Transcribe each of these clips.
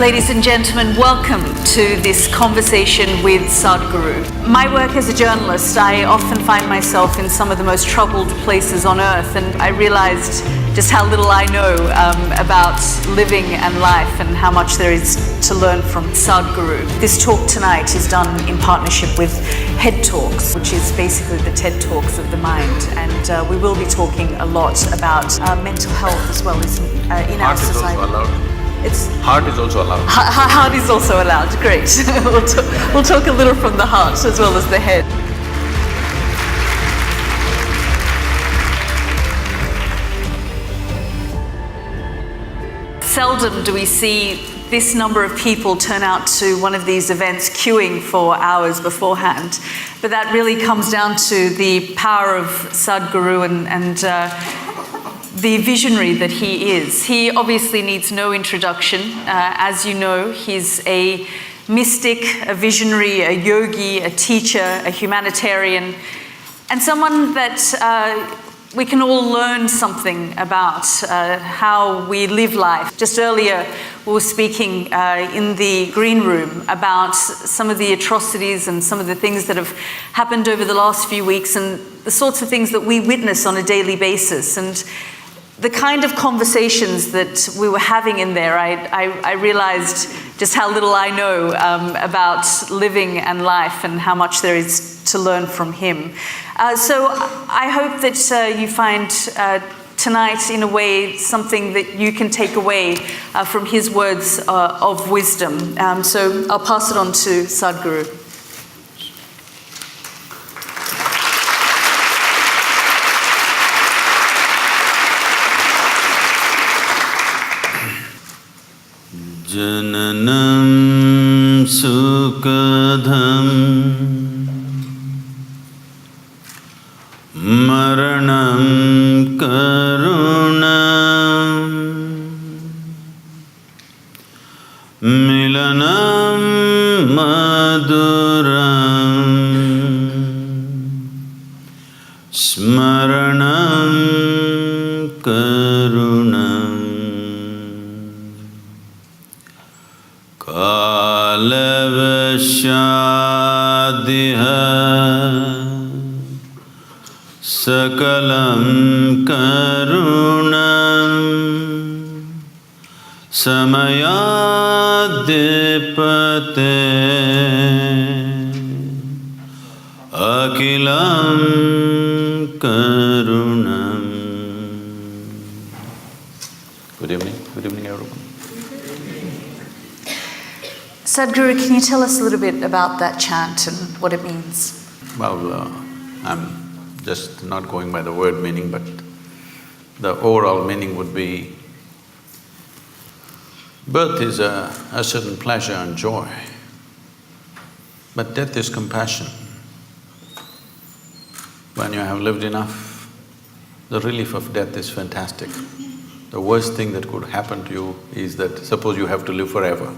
Ladies and gentlemen, welcome to this conversation with Sadhguru. My work as a journalist, I often find myself in some of the most troubled places on earth, and I realized just how little I know about living and life and how much there is to learn from Sadhguru. This talk tonight is done in partnership with Head Talks, which is basically the TED Talks of the mind, and we will be talking a lot about mental health as well as in our society. Heart is also allowed. Heart is also allowed, great. We'll talk a little from the heart as well as the head. Seldom do we see this number of people turn out to one of these events queuing for hours beforehand. But that really comes down to the power of Sadhguru and the visionary that he is. He obviously needs no introduction. As you know, he's a mystic, a visionary, a yogi, a teacher, a humanitarian, and someone that we can all learn something about how we live life. Just earlier, we were speaking in the green room about some of the atrocities and some of the things that have happened over the last few weeks and the sorts of things that we witness on a daily basis. And the kind of conversations that we were having in there, I realized just how little I know about living and life and how much there is to learn from him. So I hope that you find tonight, in a way, something that you can take away from his words of wisdom. So I'll pass it on to Sadhguru. Jananam sukadham maranam karunam milanam maduram smaranam karunam Kalavashadiha Sakalam Karunam Samayadipate Akilam Karunam. Good evening everyone. Sadhguru, can you tell us a little bit about that chant and what it means? Well, I'm just not going by the word meaning, but the overall meaning would be, birth is a certain pleasure and joy, but death is compassion. When you have lived enough, the relief of death is fantastic. The worst thing that could happen to you is that suppose you have to live forever.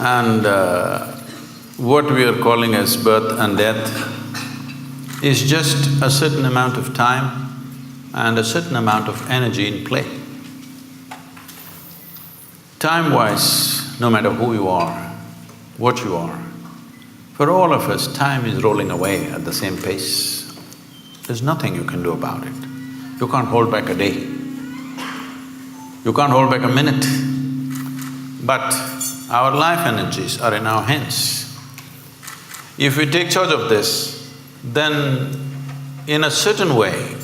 And what we are calling as birth and death is just a certain amount of time and a certain amount of energy in play. Time-wise, no matter who you are, what you are, for all of us, time is rolling away at the same pace. There's nothing you can do about it. You can't hold back a day. You can't hold back a minute. But our life energies are in our hands. If we take charge of this, then in a certain way,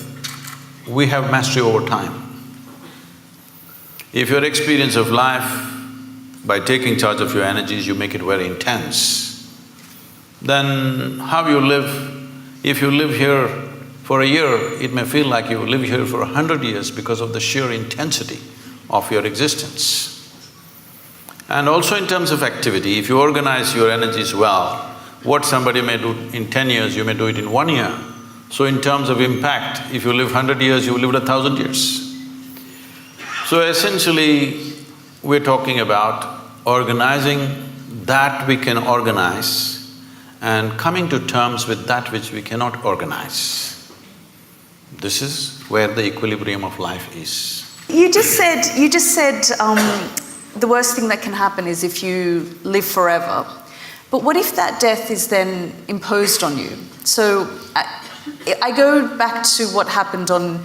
we have mastery over time. If your experience of life, by taking charge of your energies, you make it very intense, then how you live, if you live here for a year, it may feel like you live here for 100 years because of the sheer intensity of your existence. And also in terms of activity, if you organize your energies well, what somebody may do in 10 years, you may do it in 1 year. So in terms of impact, if you live 100 years, you live 1,000 years. So essentially, we're talking about organizing that we can organize and coming to terms with that which we cannot organize. This is where the equilibrium of life is. You just said the worst thing that can happen is if you live forever. But what if that death is then imposed on you? So I go back to what happened on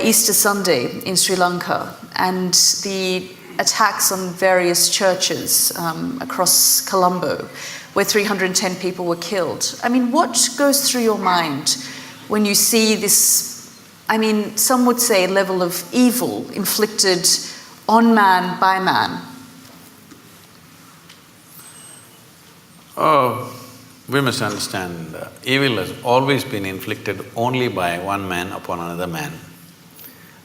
Easter Sunday in Sri Lanka and the attacks on various churches across Colombo, where 310 people were killed. I mean, what goes through your mind when you see this, I mean, some would say level of evil inflicted on man by man? Oh, we must understand, evil has always been inflicted only by one man upon another man,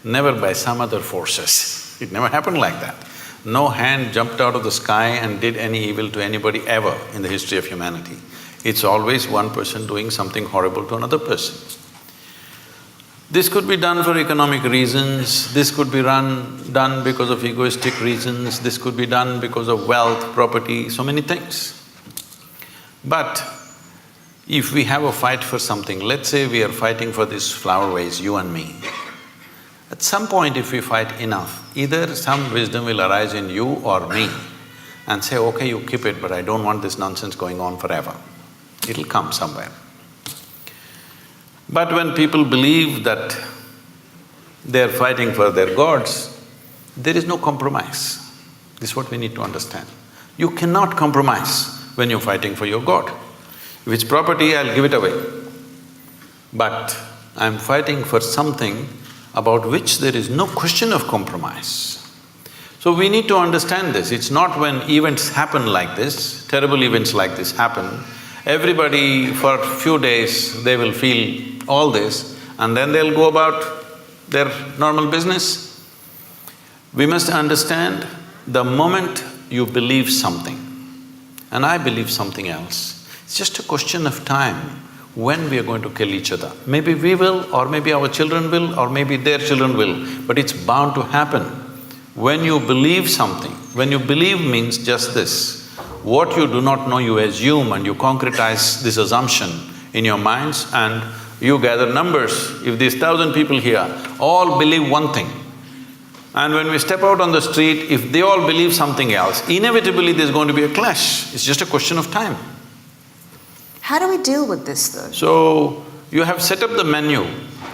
never by some other forces. It never happened like that. No hand jumped out of the sky and did any evil to anybody ever in the history of humanity. It's always one person doing something horrible to another person. This could be done for economic reasons, this could be done because of egoistic reasons, this could be done because of wealth, property, so many things. But if we have a fight for something, let's say we are fighting for this flower vase, you and me. At some point if we fight enough, either some wisdom will arise in you or me and say, okay, you keep it, but I don't want this nonsense going on forever. It'll come somewhere. But when people believe that they're fighting for their gods, there is no compromise. This is what we need to understand. You cannot compromise when you're fighting for your god. If it's property, I'll give it away. But I'm fighting for something about which there is no question of compromise. So we need to understand this. It's not when events happen like this, terrible events like this happen, everybody for a few days they will feel all this and then they'll go about their normal business. We must understand the moment you believe something and I believe something else, it's just a question of time when we are going to kill each other. Maybe we will, or maybe our children will, or maybe their children will, but it's bound to happen. When you believe something, when you believe means just this, what you do not know you assume and you concretize this assumption in your minds and you gather numbers. If these 1,000 people here all believe one thing, and when we step out on the street, if they all believe something else, inevitably there's going to be a clash. It's just a question of time. How do we deal with this though? So, you have set up the menu,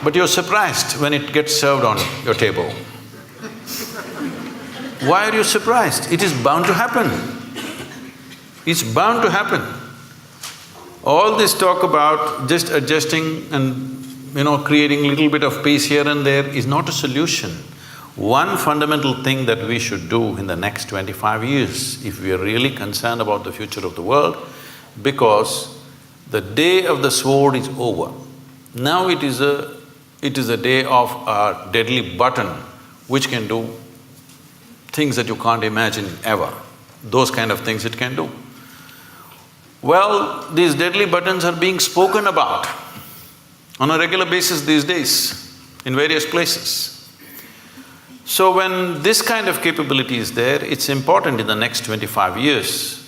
but you're surprised when it gets served on your table. Why are you surprised? It is bound to happen. It's bound to happen. All this talk about just adjusting and, creating little bit of peace here and there is not a solution. One fundamental thing that we should do in the next 25 years, if we are really concerned about the future of the world, because the day of the sword is over. Now it is a day of a deadly button which can do things that you can't imagine ever. Those kind of things it can do. Well, these deadly buttons are being spoken about on a regular basis these days in various places. So when this kind of capability is there, it's important in the next 25 years,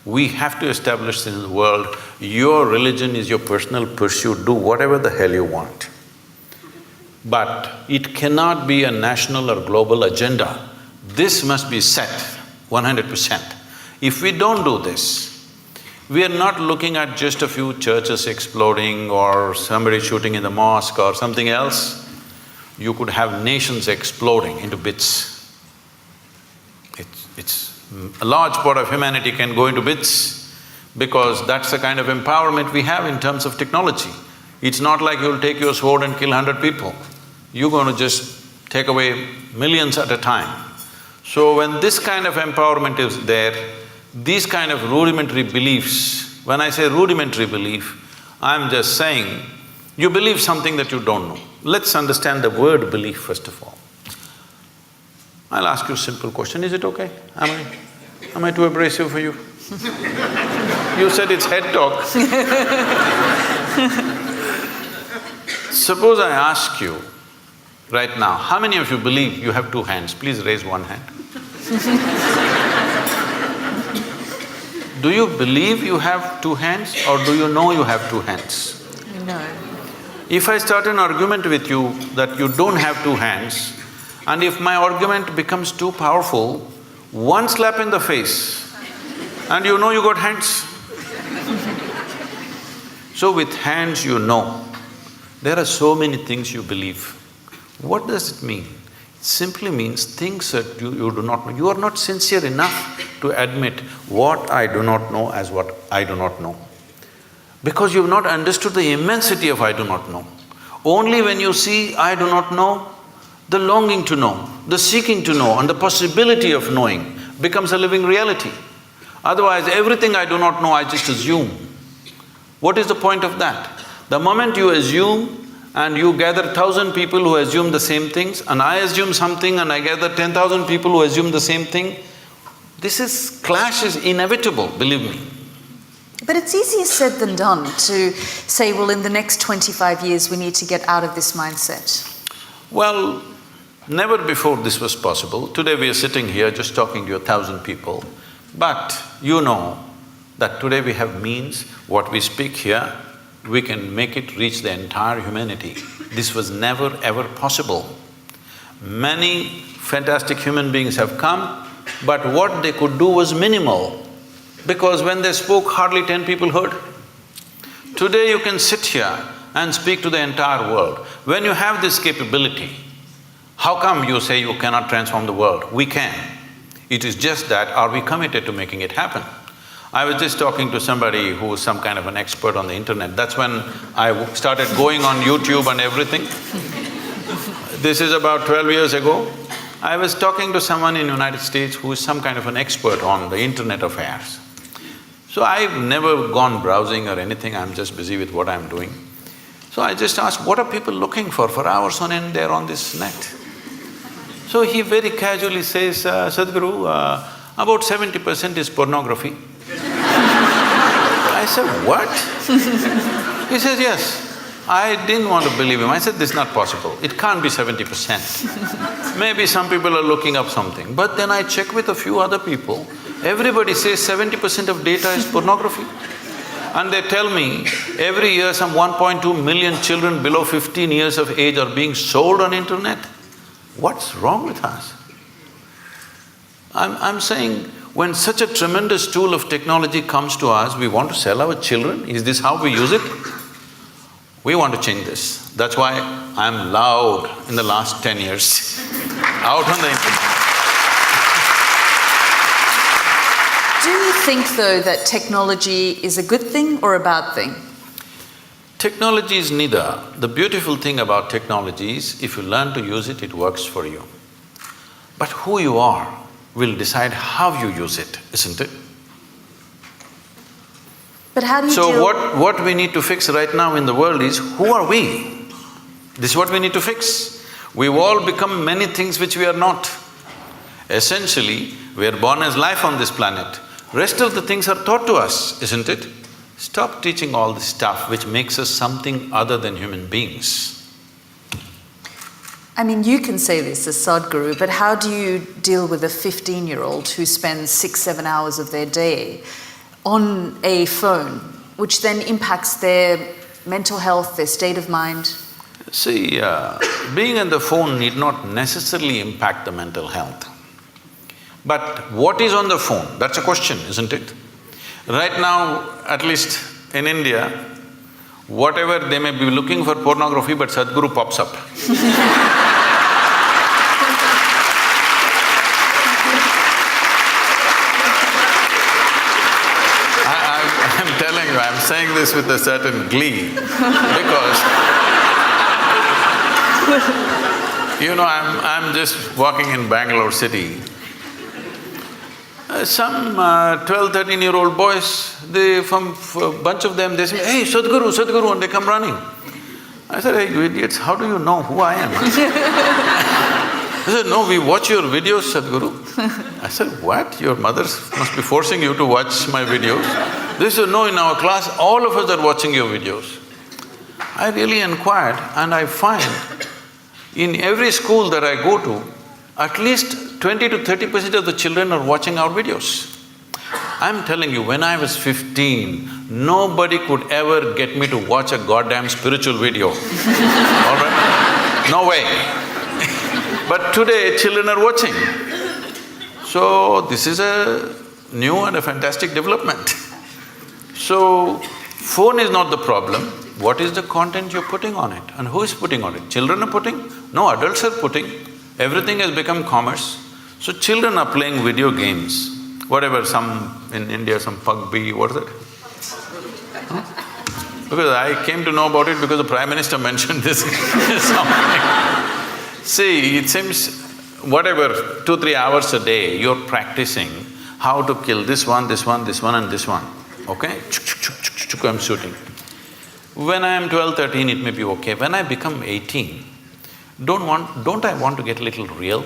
we have to establish in the world, your religion is your personal pursuit, do whatever the hell you want. But it cannot be a national or global agenda. This must be set 100%. If we don't do this, we are not looking at just a few churches exploding or somebody shooting in the mosque or something else. You could have nations exploding into bits. A large part of humanity can go into bits because that's the kind of empowerment we have in terms of technology. It's not like you'll take your sword and kill 100 people. You're going to just take away millions at a time. So when this kind of empowerment is there, these kind of rudimentary beliefs, when I say rudimentary belief, I'm just saying, you believe something that you don't know. Let's understand the word belief first of all. I'll ask you a simple question, is it okay? Am I too abrasive for you? You said it's head talk. Suppose I ask you right now, how many of you believe you have two hands? Please raise one hand. Do you believe you have two hands or do you know you have two hands? No. If I start an argument with you that you don't have two hands, and if my argument becomes too powerful, one slap in the face, and you know you got hands. So with hands you know. There are so many things you believe. What does it mean? It simply means things that you do not know. You are not sincere enough to admit what I do not know as what I do not know. Because you've not understood the immensity of I do not know. Only when you see I do not know, the longing to know, the seeking to know, and the possibility of knowing becomes a living reality. Otherwise, everything I do not know, I just assume. What is the point of that? The moment you assume and you gather 1,000 people who assume the same things, and I assume something and I gather 10,000 people who assume the same thing, clash is inevitable, believe me. But it's easier said than done to say, well, in the next 25 years we need to get out of this mindset. Well, never before this was possible. Today we are sitting here just talking to 1,000 people, but you know that today we have means, what we speak here, we can make it reach the entire humanity. This was never ever possible. Many fantastic human beings have come, but what they could do was minimal, because when they spoke, hardly 10 people heard. Today you can sit here and speak to the entire world. When you have this capability, how come you say you cannot transform the world? We can. It is just that, are we committed to making it happen? I was just talking to somebody who is some kind of an expert on the internet. That's when I started going on YouTube and everything. This is about 12 years ago. I was talking to someone in United States who is some kind of an expert on the internet affairs. So I've never gone browsing or anything, I'm just busy with what I'm doing. So I just asked, what are people looking for hours on end they're on this net? So he very casually says, Sadhguru, about 70% is pornography. I said, what? He says, yes. I didn't want to believe him. I said, this is not possible. It can't be 70%. Maybe some people are looking up something. But then I check with a few other people, everybody says 70% of data is pornography. And they tell me, every year some 1.2 million children below 15 years of age are being sold on internet. What's wrong with us? I'm saying, when such a tremendous tool of technology comes to us, we want to sell our children? Is this how we use it? We want to change this. That's why I'm loud in the last 10 years, out on the internet. Do you think, though, that technology is a good thing or a bad thing? Technology is neither. The beautiful thing about technology is, if you learn to use it, it works for you. But who you are will decide how you use it, isn't it? But how do you So what we need to fix right now in the world is, who are we? This is what we need to fix. We've all become many things which we are not. Essentially, we are born as life on this planet. Rest of the things are taught to us, isn't it? Stop teaching all this stuff which makes us something other than human beings. I mean, you can say this as Sadhguru, but how do you deal with a 15-year-old who spends 6-7 hours of their day on a phone, which then impacts their mental health, their state of mind? See, being on the phone need not necessarily impact the mental health. But what is on the phone? That's a question, isn't it? Right now, at least in India, whatever they may be looking for pornography, but Sadhguru pops up. I'm telling you, I'm saying this with a certain glee, because you know, I'm just walking in Bangalore city. Some 12, 13-year-old boys, a bunch of them, they say, hey, Sadhguru, Sadhguru, and they come running. I said, hey, you idiots, how do you know who I am? They said, no, we watch your videos, Sadhguru. I said, what? Your mothers must be forcing you to watch my videos? They said, no, in our class, all of us are watching your videos. I really inquired, and I find in every school that I go to, at least 20 to 30% of the children are watching our videos. I'm telling you, when I was 15, nobody could ever get me to watch a goddamn spiritual video. All right? No way. But today, children are watching. So, this is a new and a fantastic development. So, phone is not the problem. What is the content you're putting on it and who is putting on it? Children are putting? No, adults are putting. Everything has become commerce. So, children are playing video games. Whatever, some… in India, some PUBG, what is it? Huh? Because I came to know about it because the Prime Minister mentioned this something. See, it seems whatever, 2-3 hours a day, you're practicing how to kill this one, this one, this one and this one, okay? I'm shooting. When I am 12, 13, it may be okay. When I become 18, don't I want to get a little real?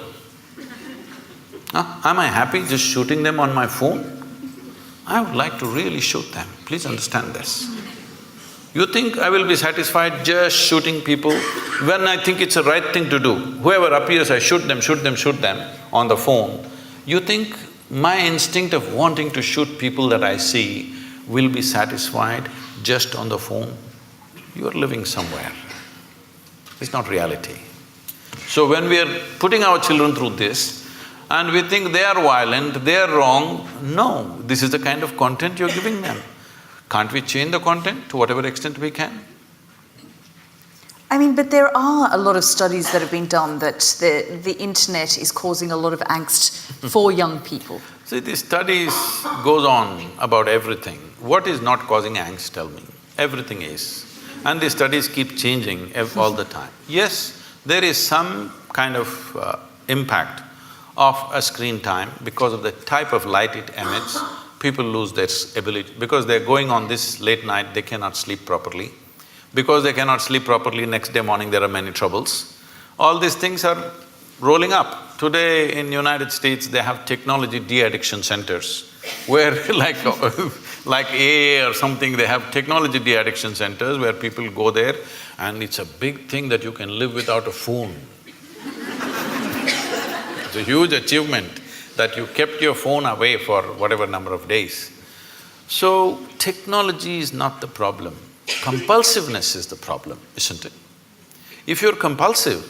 Am I happy just shooting them on my phone? I would like to really shoot them, please understand this. You think I will be satisfied just shooting people when I think it's the right thing to do? Whoever appears, I shoot them on the phone. You think my instinct of wanting to shoot people that I see will be satisfied just on the phone? You are living somewhere. It's not reality. So when we are putting our children through this and we think they are violent, they are wrong, no, this is the kind of content you're giving them. Can't we change the content to whatever extent we can? I mean, but there are a lot of studies that have been done that the internet is causing a lot of angst for young people. See, these studies goes on about everything. What is not causing angst, tell me? Everything is. And these studies keep changing all the time. Yes, there is some kind of impact of a screen time because of the type of light it emits. People lose their ability… because they're going on this late night, they cannot sleep properly. Because they cannot sleep properly, next day morning there are many troubles. All these things are rolling up. Today in United States, they have technology de-addiction centers where like AA or something, they have technology de-addiction centers where people go there and it's a big thing that you can live without a phone. It's a huge achievement that you kept your phone away for whatever number of days. So, technology is not the problem. Compulsiveness is the problem, isn't it? If you're compulsive,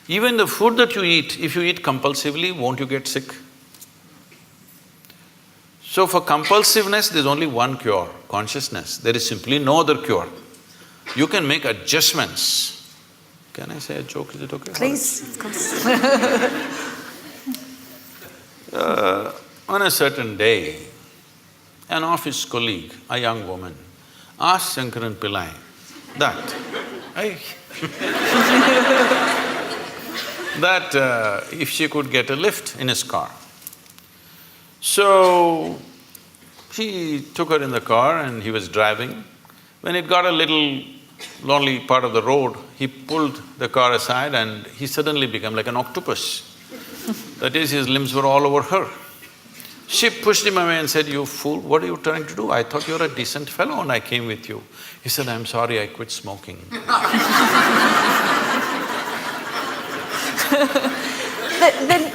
even the food that you eat, if you eat compulsively, won't you get sick? So for compulsiveness, there's only one cure, consciousness. There is simply no other cure. You can make adjustments. Can I say a joke? Is it okay? Please, of course. On a certain day, an office colleague, a young woman, asked Shankaran Pillai that if she could get a lift in his car. So, he took her in the car and he was driving. When it got a little lonely part of the road, he pulled the car aside and he suddenly became like an octopus. That is, his limbs were all over her. She pushed him away and said, "You fool, what are you trying to do? I thought you were a decent fellow and I came with you." He said, "I'm sorry, I quit smoking." Then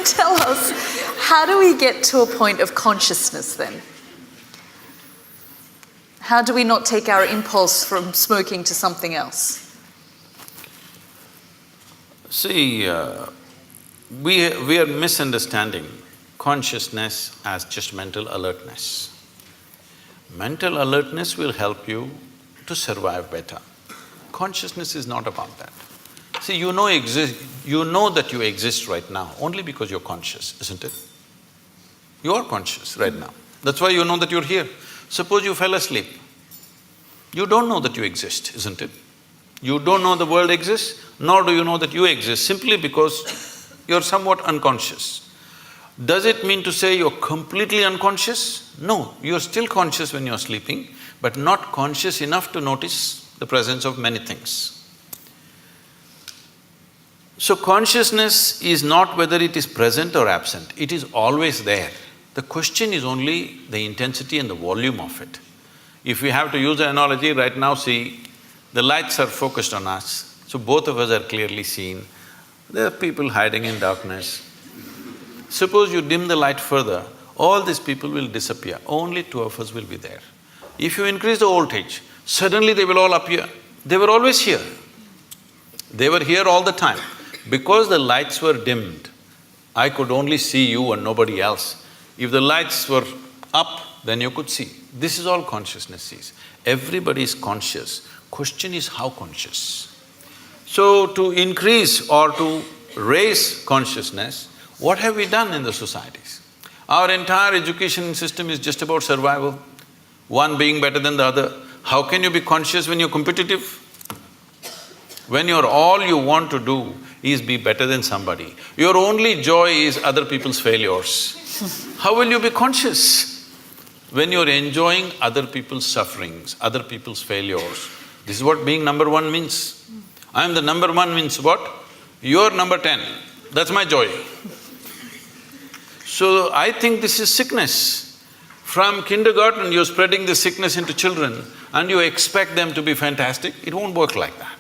tell us, how do we get to a point of consciousness then? How do we not take our impulse from smoking to something else? See, we are misunderstanding consciousness as just mental alertness. Mental alertness will help you to survive better. Consciousness is not about that. See, you know that you exist right now only because you're conscious, isn't it? You are conscious right now. That's why you know that you're here. Suppose you fell asleep. You don't know that you exist, isn't it? You don't know the world exists, nor do you know that you exist, simply because you're somewhat unconscious. Does it mean to say you're completely unconscious? No, you're still conscious when you're sleeping, but not conscious enough to notice the presence of many things. So consciousness is not whether it is present or absent, it is always there. The question is only the intensity and the volume of it. If we have to use an analogy, right now see, the lights are focused on us, so both of us are clearly seen. There are people hiding in darkness. Suppose you dim the light further, all these people will disappear, only two of us will be there. If you increase the voltage, suddenly they will all appear. They were always here. They were here all the time. Because the lights were dimmed, I could only see you and nobody else. If the lights were up, then you could see. This is all consciousness sees. Everybody is conscious. Question is how conscious. So to increase or to raise consciousness, what have we done in the societies? Our entire education system is just about survival, one being better than the other. How can you be conscious when you're competitive? When all you want to do is be better than somebody. Your only joy is other people's failures. How will you be conscious? When you're enjoying other people's sufferings, other people's failures. This is what being number one means. I am the number one means what? You're number 10. That's my joy. So I think this is sickness. From kindergarten, you're spreading the sickness into children and you expect them to be fantastic. It won't work like that.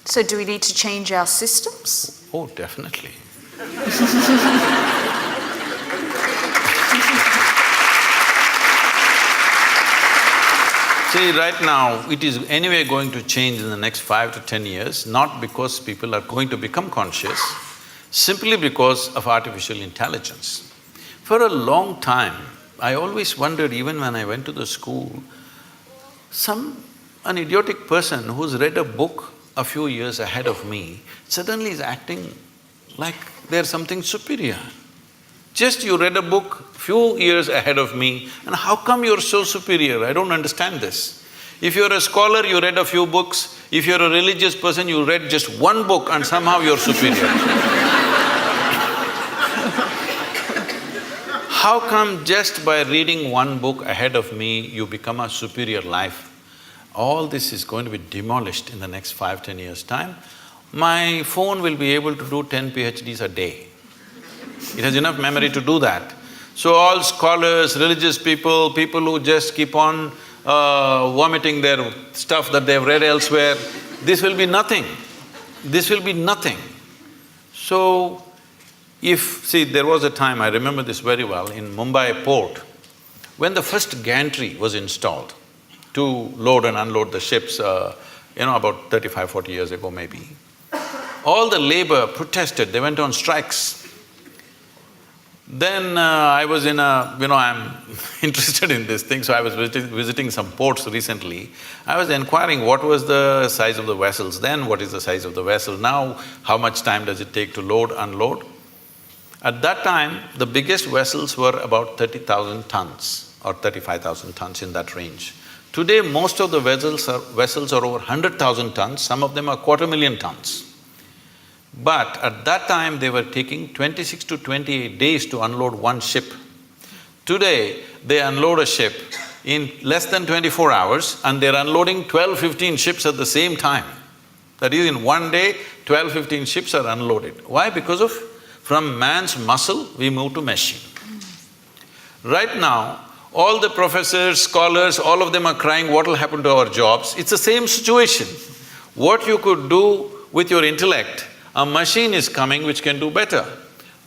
So do we need to change our systems? Oh, definitely. See, right now, it is anyway going to change in the next 5 to 10 years, not because people are going to become conscious, simply because of artificial intelligence. For a long time, I always wondered, even when I went to the school, an idiotic person who's read a book a few years ahead of me suddenly is acting like they're something superior. Just you read a book few years ahead of me, and how come you're so superior? I don't understand this. If you're a scholar, you read a few books. If you're a religious person, you read just one book and somehow you're superior. How come just by reading one book ahead of me, you become a superior life? All this is going to be demolished in the next 5–10 years' time. My phone will be able to do 10 PhDs a day. It has enough memory to do that. So all scholars, religious people, people who just keep on vomiting their stuff that they've read elsewhere, this will be nothing. This will be nothing. So, see, there was a time, I remember this very well, in Mumbai port, when the first gantry was installed to load and unload the ships, about 35–40 years ago maybe. All the labor protested, they went on strikes. Then I was in I'm interested in this thing, so I was visiting some ports recently. I was inquiring what was the size of the vessels then, what is the size of the vessel now, how much time does it take to load, unload. At that time, the biggest vessels were about 30,000 tons or 35,000 tons, in that range. Today, most of the vessels are over 100,000 tons, some of them are 250,000 tons. But at that time, they were taking 26 to 28 days to unload one ship. Today, they unload a ship in less than 24 hours and they're unloading 12–15 ships at the same time. That is, in one day, 12–15 ships are unloaded. Why? Because from man's muscle, we move to machine. Right now, all the professors, scholars, all of them are crying, what will happen to our jobs? It's the same situation. What you could do with your intellect, a machine is coming which can do better.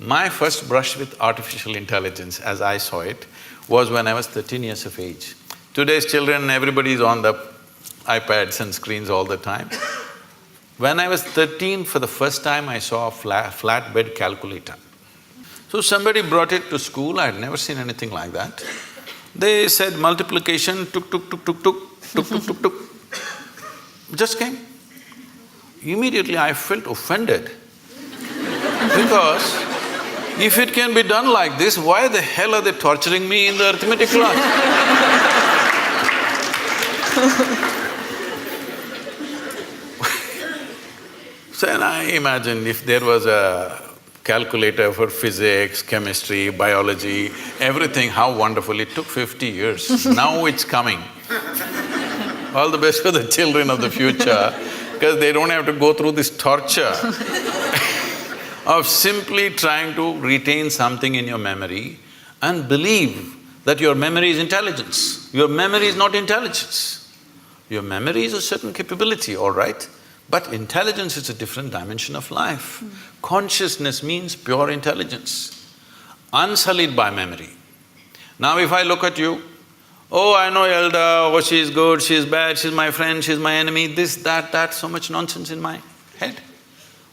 My first brush with artificial intelligence, as I saw it, was when I was 13 years of age. Today's children, everybody is on the iPads and screens all the time. When I was 13, for the first time, I saw a flatbed calculator. So somebody brought it to school, I had never seen anything like that. They said multiplication, tuk, tuk, tuk, tuk, tuk, tuk, tuk, tuk, tuk. Just came. Immediately I felt offended because if it can be done like this, why the hell are they torturing me in the arithmetic class? So then I imagined if there was a calculator for physics, chemistry, biology, everything, how wonderful. It took 50 years, now it's coming. All the best for the children of the future, because they don't have to go through this torture of simply trying to retain something in your memory and believe that your memory is intelligence. Your memory is not intelligence. Your memory is a certain capability, all right, but intelligence is a different dimension of life. Consciousness means pure intelligence. unsullied by memory. Now if I look at you, oh, I know Yalda, oh, she's good, she's bad, she's my friend, she's my enemy, this, that, so much nonsense in my head.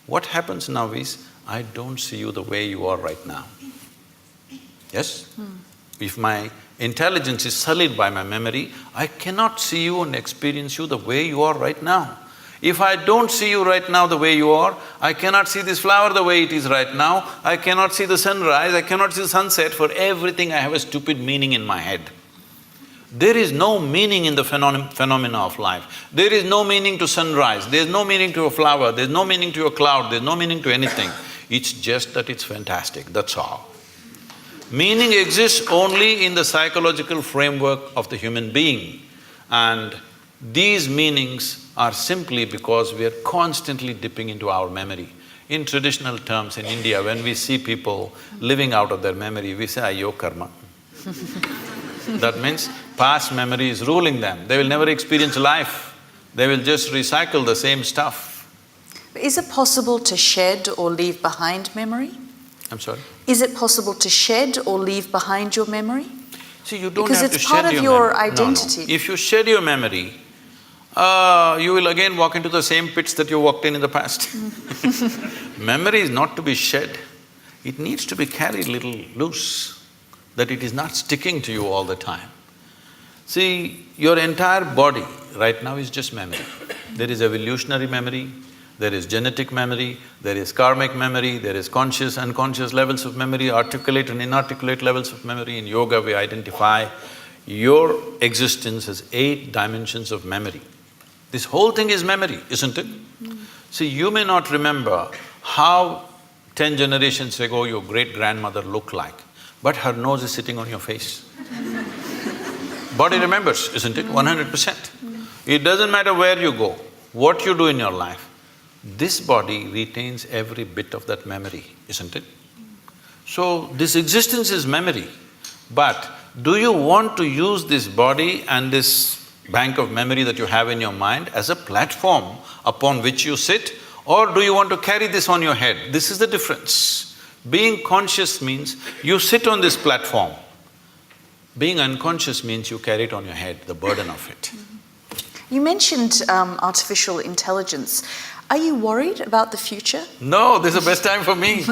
What happens now is, I don't see you the way you are right now. Yes? If my intelligence is sullied by my memory, I cannot see you and experience you the way you are right now. If I don't see you right now the way you are, I cannot see this flower the way it is right now, I cannot see the sunrise, I cannot see the sunset. For everything I have a stupid meaning in my head. There is no meaning in the phenomena of life. There is no meaning to sunrise, there's no meaning to a flower, there's no meaning to a cloud, there's no meaning to anything. It's just that it's fantastic, that's all. Meaning exists only in the psychological framework of the human being, and these meanings are simply because we are constantly dipping into our memory. In traditional terms in India, when we see people living out of their memory, we say, ayyo karma. That means past memory is ruling them, they will never experience life, they will just recycle the same stuff. Is it possible to shed or leave behind memory? I'm sorry? Is it possible to shed or leave behind your memory? See, you don't because have to it's shed part of your your memory. identity. No. If you shed your memory, you will again walk into the same pits that you walked in the past. Memory is not to be shed, it needs to be carried little loose, that it is not sticking to you all the time. See, your entire body right now is just memory. There is evolutionary memory, there is genetic memory, there is karmic memory, there is conscious, unconscious levels of memory, articulate and inarticulate levels of memory. In yoga we identify your existence as 8 dimensions of memory. This whole thing is memory, isn't it? See, you may not remember how 10 generations ago your great-grandmother looked like, but her nose is sitting on your face. Body remembers, isn't it? 100%. It doesn't matter where you go, what you do in your life, this body retains every bit of that memory, isn't it? So, this existence is memory, but do you want to use this body and this bank of memory that you have in your mind as a platform upon which you sit, or do you want to carry this on your head? This is the difference. Being conscious means you sit on this platform. Being unconscious means you carry it on your head, the burden of it. You mentioned artificial intelligence. Are you worried about the future? No, this is the best time for me.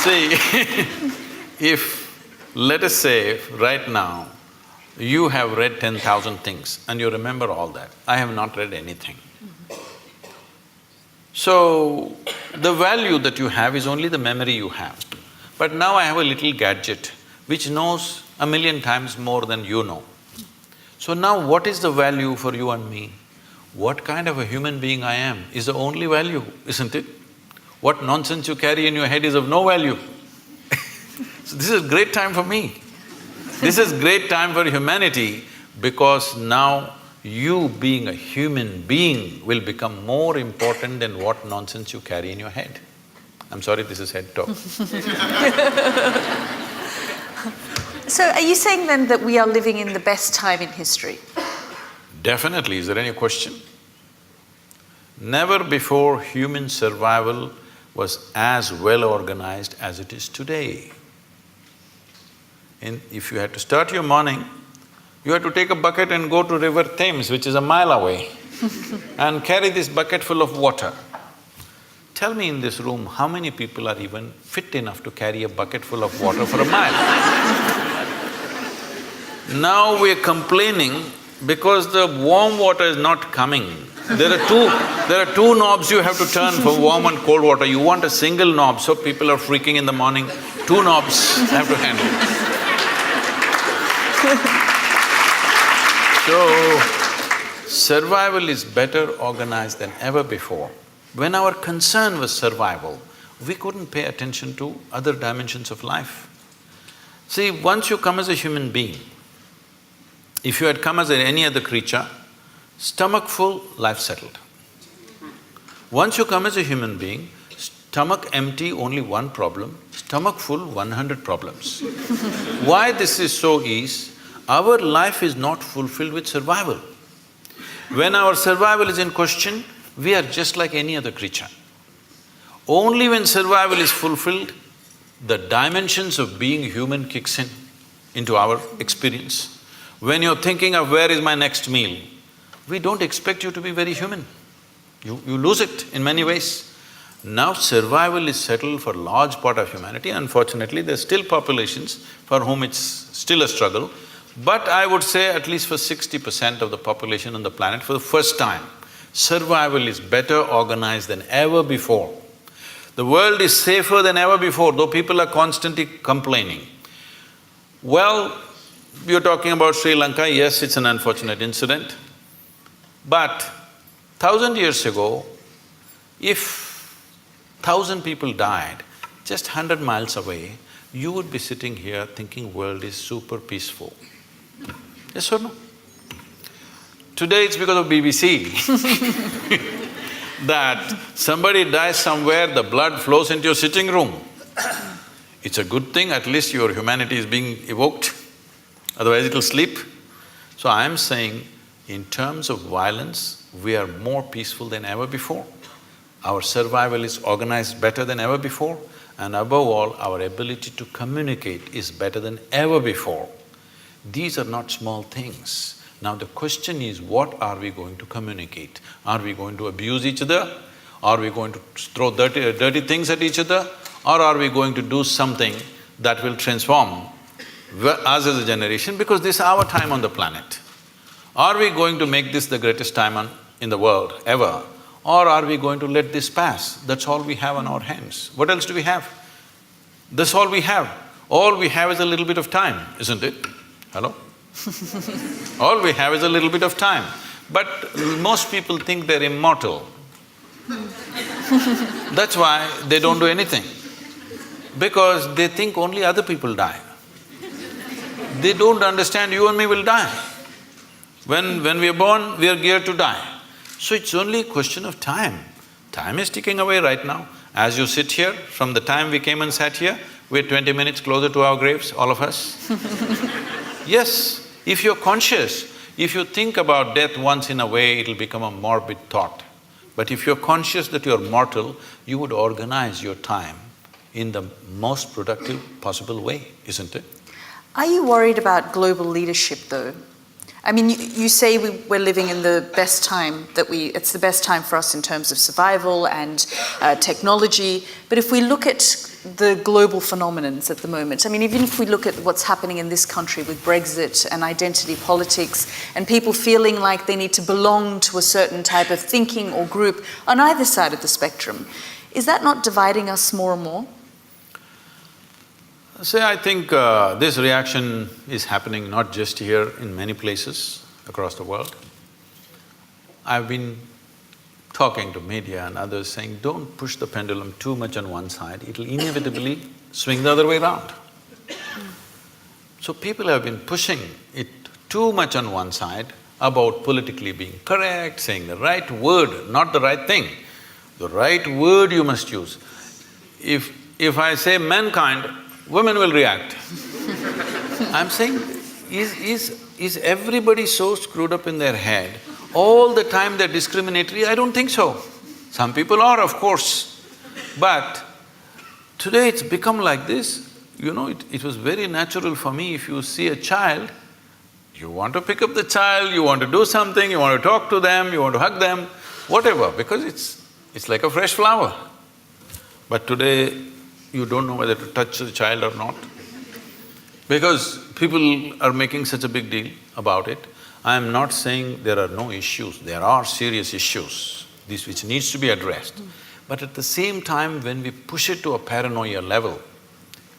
See, if, let us say, right now, you have read 10,000 things and you remember all that. I have not read anything. So, the value that you have is only the memory you have. But now I have a little gadget which knows 1,000,000 times more than you know. So now what is the value for you and me? What kind of a human being I am is the only value, isn't it? What nonsense you carry in your head is of no value. So this is a great time for me. This is great time for humanity, because now you being a human being will become more important than what nonsense you carry in your head. I'm sorry, this is head talk. So are you saying then that we are living in the best time in history? Definitely. Is there any question? Never before human survival was as well organized as it is today. If you had to start your morning, you had to take a bucket and go to River Thames, which is a mile away, and carry this bucket full of water. Tell me in this room, how many people are even fit enough to carry a bucket full of water for a mile? Now we're complaining because the warm water is not coming. There are two knobs you have to turn for warm and cold water. You want a single knob, so people are freaking in the morning. 2 knobs have to handle. So, survival is better organized than ever before. When our concern was survival, we couldn't pay attention to other dimensions of life. See, once you come as a human being, if you had come as any other creature, stomach full, life settled. Once you come as a human being, stomach empty, only one problem, stomach full, 100 problems. Why this is so is, our life is not fulfilled with survival. When our survival is in question, we are just like any other creature. Only when survival is fulfilled, the dimensions of being human kicks in into our experience. When you're thinking of where is my next meal, we don't expect you to be very human. You lose it in many ways. Now survival is settled for a large part of humanity. Unfortunately, there's still populations for whom it's still a struggle. But I would say at least for 60% of the population on the planet, for the first time, survival is better organized than ever before. The world is safer than ever before, though people are constantly complaining. Well, you're talking about Sri Lanka, yes, it's an unfortunate incident. But 1,000 years ago, if 1,000 people died just 100 miles away, you would be sitting here thinking world is super peaceful. Yes or no? Today it's because of BBC that somebody dies somewhere, the blood flows into your sitting room. It's a good thing, at least your humanity is being evoked, otherwise it'll sleep. So I'm saying, in terms of violence, we are more peaceful than ever before. Our survival is organized better than ever before, and above all, our ability to communicate is better than ever before. These are not small things. Now the question is, what are we going to communicate? Are we going to abuse each other? Are we going to throw dirty things at each other? Or are we going to do something that will transform us as a generation, because this is our time on the planet? Are we going to make this the greatest time in the world ever? Or are we going to let this pass? That's all we have on our hands. What else do we have? That's all we have. All we have is a little bit of time, isn't it? Hello? All we have is a little bit of time. But most people think they're immortal. That's why they don't do anything. Because they think only other people die. They don't understand you and me will die. When we are born, we are geared to die. So it's only a question of time. Time is ticking away right now. As you sit here, from the time we came and sat here, we're 20 minutes closer to our graves, all of us. Yes, if you're conscious, if you think about death once in a way, it'll become a morbid thought. But if you're conscious that you're mortal, you would organize your time in the most productive possible way, isn't it? Are you worried about global leadership though? I mean, you say we're living in the best time it's the best time for us in terms of survival and technology, but if we look at the global phenomenons at the moment, I mean, even if we look at what's happening in this country with Brexit and identity politics and people feeling like they need to belong to a certain type of thinking or group on either side of the spectrum, is that not dividing us more and more? See, I think this reaction is happening not just here, in many places across the world. I've been talking to media and others saying, don't push the pendulum too much on one side, it'll inevitably swing the other way around. So people have been pushing it too much on one side about politically being correct, saying the right word, not the right thing. The right word you must use. If I say mankind, women will react. I'm saying, is everybody so screwed up in their head? All the time they're discriminatory? I don't think so. Some people are, of course. But today it's become like this. You know, it was very natural for me, if you see a child, you want to pick up the child, you want to do something, you want to talk to them, you want to hug them, whatever, because it's like a fresh flower. But today, you don't know whether to touch the child or not. Because people are making such a big deal about it. I am not saying there are no issues, there are serious issues, this which needs to be addressed. But at the same time, when we push it to a paranoia level,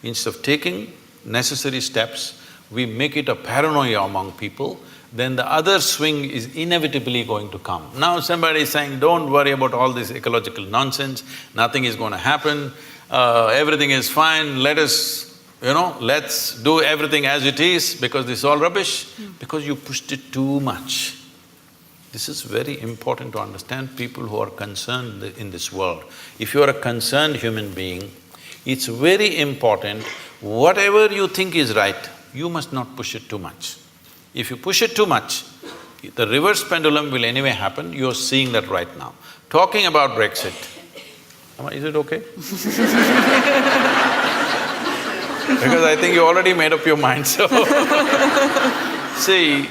instead of taking necessary steps, we make it a paranoia among people, then the other swing is inevitably going to come. Now somebody is saying, don't worry about all this ecological nonsense, nothing is going to happen, everything is fine, let's do everything as it is because this is all rubbish, because you pushed it too much. This is very important to understand, people who are concerned in this world. If you are a concerned human being, it's very important, whatever you think is right, you must not push it too much. If you push it too much, the reverse pendulum will anyway happen, you're seeing that right now. Talking about Brexit, Is it okay? Because I think you already made up your mind, so… See,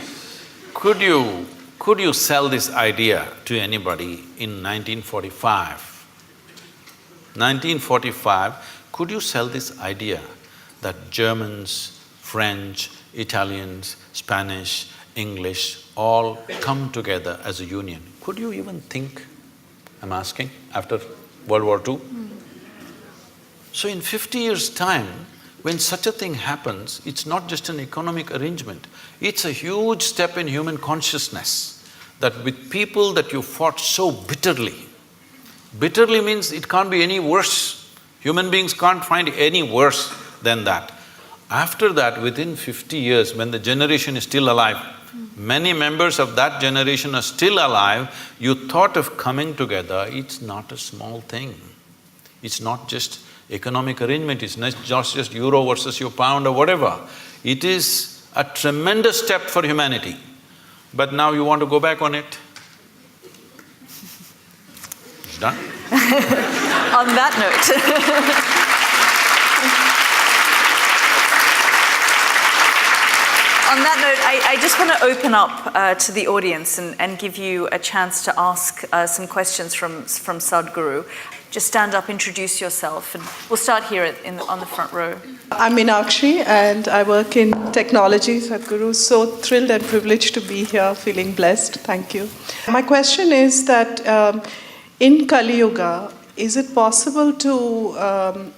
could you sell this idea to anybody in 1945? 1945, could you sell this idea that Germans, French, Italians, Spanish, English all come together as a union? Could you even think, I'm asking, after World War II? So in 50 years' time, when such a thing happens, it's not just an economic arrangement, it's a huge step in human consciousness that with people that you fought so bitterly, bitterly means it can't be any worse. Human beings can't find any worse than that. After that, within 50 years, when the generation is still alive, many members of that generation are still alive, you thought of coming together, it's not a small thing. It's not just economic arrangement, it's not just euro versus your pound or whatever. It is a tremendous step for humanity. But now you want to go back on it? It's done. On that note On that note, I just want to open up to the audience and give you a chance to ask some questions from Sadhguru. Just stand up, introduce yourself, and we'll start here on the front row. I'm Meenakshi and I work in technology, Sadhguru. So thrilled and privileged to be here, feeling blessed. Thank you. My question is that in Kali Yuga, is it possible to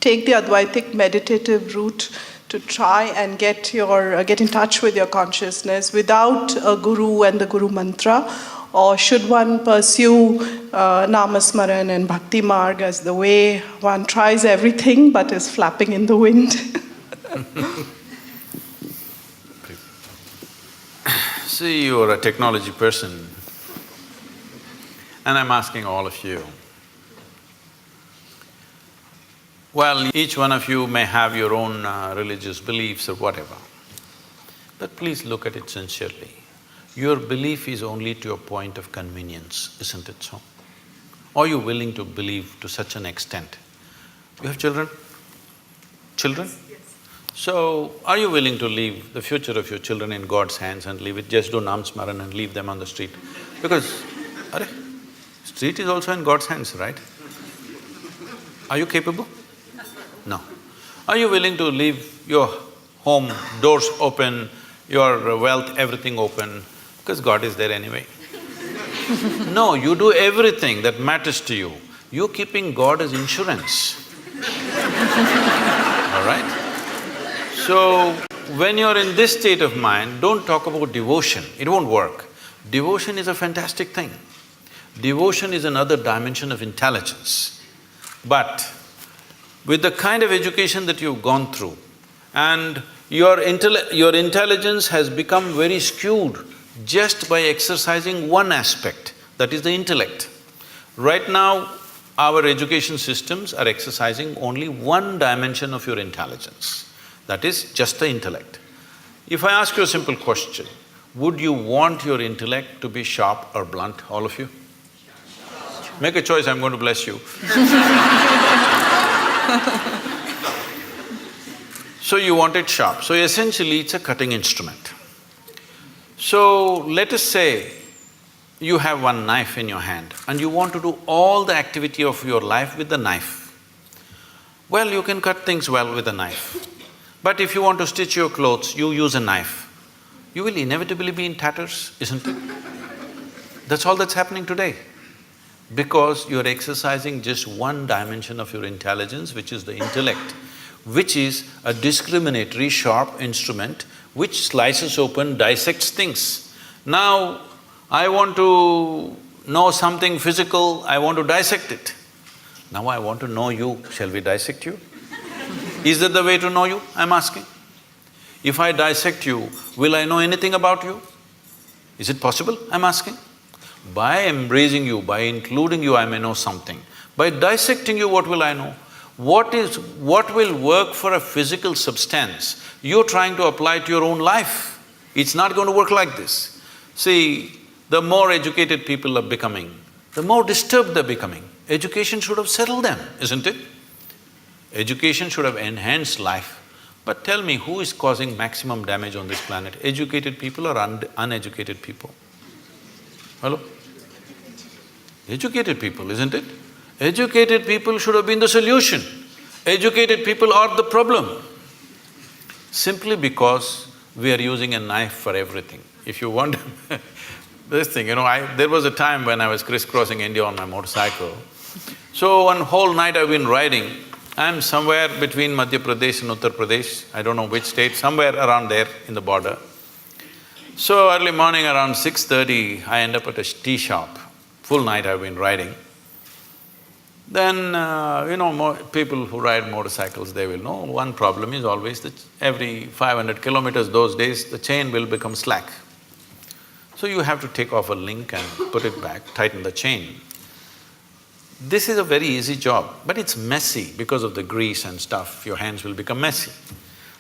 take the Advaitic meditative route to try and get in touch with your consciousness without a guru and the guru mantra? Or should one pursue Namasmaran and Bhakti Marg as the way one tries everything but is flapping in the wind? See, you're a technology person, and I'm asking all of you. Well, each one of you may have your own religious beliefs or whatever, but please look at it sincerely. Your belief is only to a point of convenience, isn't it so? Are you willing to believe to such an extent? You have children? Children? Yes. So, are you willing to leave the future of your children in God's hands and leave it, just do Namsmaran and leave them on the street? Because, street is also in God's hands, right? Are you capable? No. Are you willing to leave your home, doors open, your wealth, everything open, because God is there anyway? No, you do everything that matters to you. You're keeping God as insurance. All right? So, when you're in this state of mind, don't talk about devotion, it won't work. Devotion is a fantastic thing. Devotion is another dimension of intelligence. But with the kind of education that you've gone through, and your intelligence has become very skewed just by exercising one aspect, that is the intellect. Right now, our education systems are exercising only one dimension of your intelligence, that is just the intellect. If I ask you a simple question, would you want your intellect to be sharp or blunt, all of you? Make a choice, I'm going to bless you. So you want it sharp. So essentially, it's a cutting instrument. So let us say you have one knife in your hand and you want to do all the activity of your life with the knife. Well, you can cut things well with a knife. But if you want to stitch your clothes, you use a knife. You will inevitably be in tatters, isn't it? That's all that's happening today. Because you're exercising just one dimension of your intelligence, which is the intellect, which is a discriminatory, sharp instrument which slices open, dissects things. Now, I want to know something physical, I want to dissect it. Now I want to know you, shall we dissect you? Is that the way to know you, I'm asking? If I dissect you, will I know anything about you? Is it possible, I'm asking? By embracing you, by including you, I may know something. By dissecting you, what will I know? What will work for a physical substance, you're trying to apply to your own life. It's not going to work like this. See, the more educated people are becoming, the more disturbed they're becoming. Education should have settled them, isn't it? Education should have enhanced life. But tell me, who is causing maximum damage on this planet? Educated people or uneducated people? Hello? Educated people, isn't it? Educated people should have been the solution. Educated people are the problem. Simply because we are using a knife for everything. If you want this thing, there was a time when I was crisscrossing India on my motorcycle. So one whole night I've been riding. I'm somewhere between Madhya Pradesh and Uttar Pradesh, I don't know which state, somewhere around there in the border. So early morning around 6:30, I end up at a tea shop. Full night I've been riding. Then, people who ride motorcycles, they will know one problem is always that every 500 kilometers those days, the chain will become slack. So you have to take off a link and put it back, tighten the chain. This is a very easy job, but it's messy because of the grease and stuff, your hands will become messy.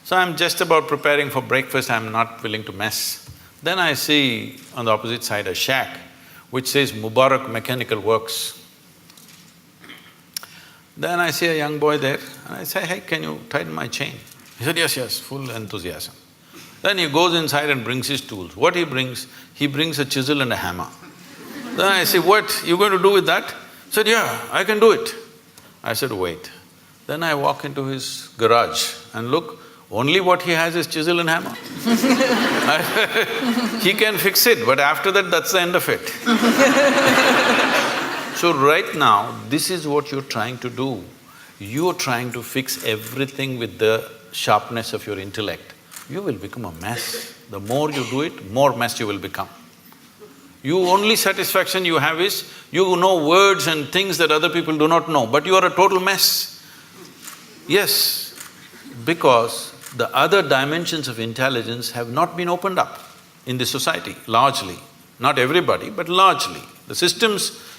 So I'm just about preparing for breakfast, I'm not willing to mess. Then I see on the opposite side a shack which says Mubarak Mechanical Works. Then I see a young boy there and I say, "Hey, can you tighten my chain?" He said, yes, full enthusiasm. Then he goes inside and brings his tools. What he brings? He brings a chisel and a hammer. Then I say, "What you going to do with that?" He said, "Yeah, I can do it." I said, "Wait." Then I walk into his garage and look, only what he has is chisel and hammer. He can fix it, but after that, that's the end of it. So right now, this is what you're trying to do. You're trying to fix everything with the sharpness of your intellect. You will become a mess. The more you do it, more mess you will become. You only satisfaction you have is, you know words and things that other people do not know, but you are a total mess. Yes, because the other dimensions of intelligence have not been opened up in the society, largely. Not everybody, but largely.